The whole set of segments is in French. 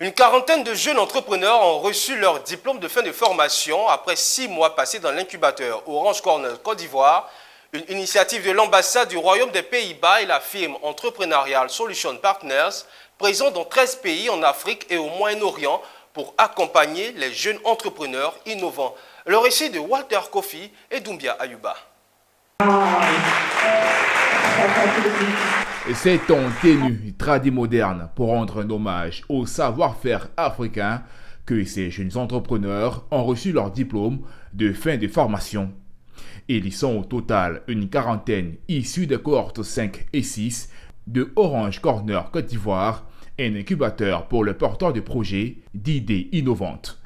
Une quarantaine de jeunes entrepreneurs ont reçu leur diplôme de fin de formation après 6 mois passés dans l'incubateur Orange Corner Côte d'Ivoire, une initiative de l'ambassade du Royaume des Pays-Bas et la firme Entrepreneurial Solution Partners, présente dans 13 pays en Afrique et au Moyen-Orient pour accompagner les jeunes entrepreneurs innovants. Le récit de Walter Kofi et Doumbia Ayuba. C'est un tenue tradimoderne pour rendre un hommage au savoir-faire africain que ces jeunes entrepreneurs ont reçu leur diplôme de fin de formation. Ils y sont au total une quarantaine issus des cohortes 5 et 6 de Orange Corner Côte d'Ivoire, un incubateur pour le porteur de projets d'idées innovantes.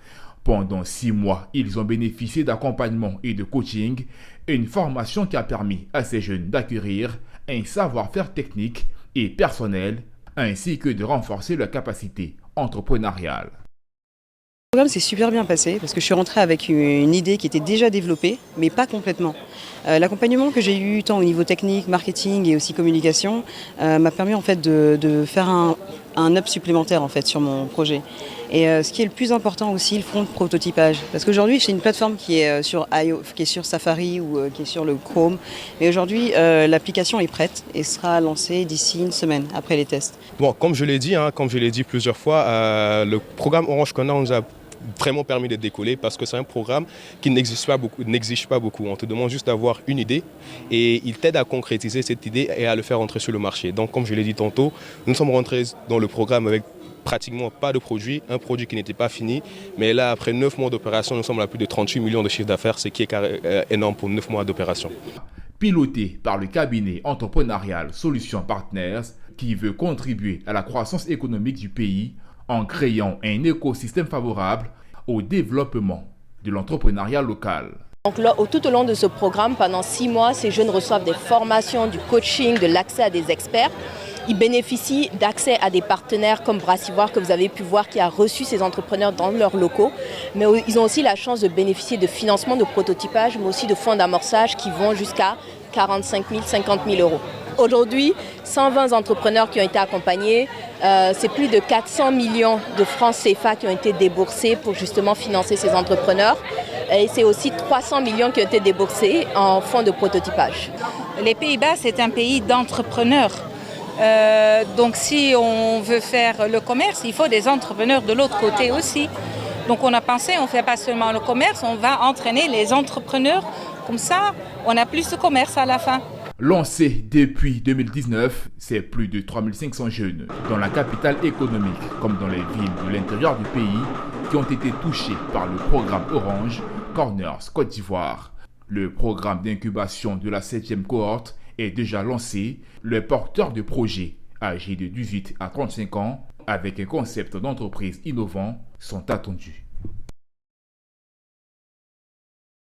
Pendant 6 mois, ils ont bénéficié d'accompagnement et de coaching, une formation qui a permis à ces jeunes d'acquérir un savoir-faire technique et personnel, ainsi que de renforcer leur capacité entrepreneuriale. Le programme s'est super bien passé parce que je suis rentrée avec une idée qui était déjà développée, mais pas complètement. L'accompagnement que j'ai eu tant au niveau technique, marketing et aussi communication m'a permis en fait de faire un up supplémentaire en fait sur mon projet. Et ce qui est le plus important aussi, le front de prototypage. Parce qu'aujourd'hui, c'est une plateforme qui est sur Safari ou qui est sur le Chrome. Mais aujourd'hui, l'application est prête et sera lancée d'ici une semaine après les tests. Bon, comme je l'ai dit plusieurs fois, le programme Orange Corner nous a vraiment permis de décoller parce que c'est un programme qui n'exige pas beaucoup. On te demande juste d'avoir une idée et il t'aide à concrétiser cette idée et à le faire entrer sur le marché. Donc, comme je l'ai dit tantôt, nous sommes rentrés dans le programme avec pratiquement pas de produit, un produit qui n'était pas fini. Mais là, après 9 mois d'opération, nous sommes à plus de 38 millions de chiffre d'affaires, ce qui est énorme pour 9 mois d'opération. Piloté par le cabinet entrepreneurial Solution Partners, qui veut contribuer à la croissance économique du pays en créant un écosystème favorable au développement de l'entrepreneuriat local. Donc là, tout au long de ce programme, pendant 6 mois, ces jeunes reçoivent des formations, du coaching, de l'accès à des experts. Ils bénéficient d'accès à des partenaires comme Brassivoire que vous avez pu voir qui a reçu ces entrepreneurs dans leurs locaux. Mais ils ont aussi la chance de bénéficier de financement de prototypage, mais aussi de fonds d'amorçage qui vont jusqu'à 45 000, 50 000 euros. Aujourd'hui, 120 entrepreneurs qui ont été accompagnés, c'est plus de 400 millions de francs CFA qui ont été déboursés pour justement financer ces entrepreneurs. Et c'est aussi 300 millions qui ont été déboursés en fonds de prototypage. Les Pays-Bas, c'est un pays d'entrepreneurs. Donc si on veut faire le commerce, il faut des entrepreneurs de l'autre côté aussi. Donc on a pensé, on ne fait pas seulement le commerce, on va entraîner les entrepreneurs. Comme ça, on a plus de commerce à la fin. Lancé depuis 2019, c'est plus de 3500 jeunes dans la capitale économique comme dans les villes de l'intérieur du pays qui ont été touchés par le programme Orange Corners Côte d'Ivoire. Le programme d'incubation de la 7e cohorte est déjà lancé. Les porteurs de projets âgés de 18 à 35 ans avec un concept d'entreprise innovant sont attendus.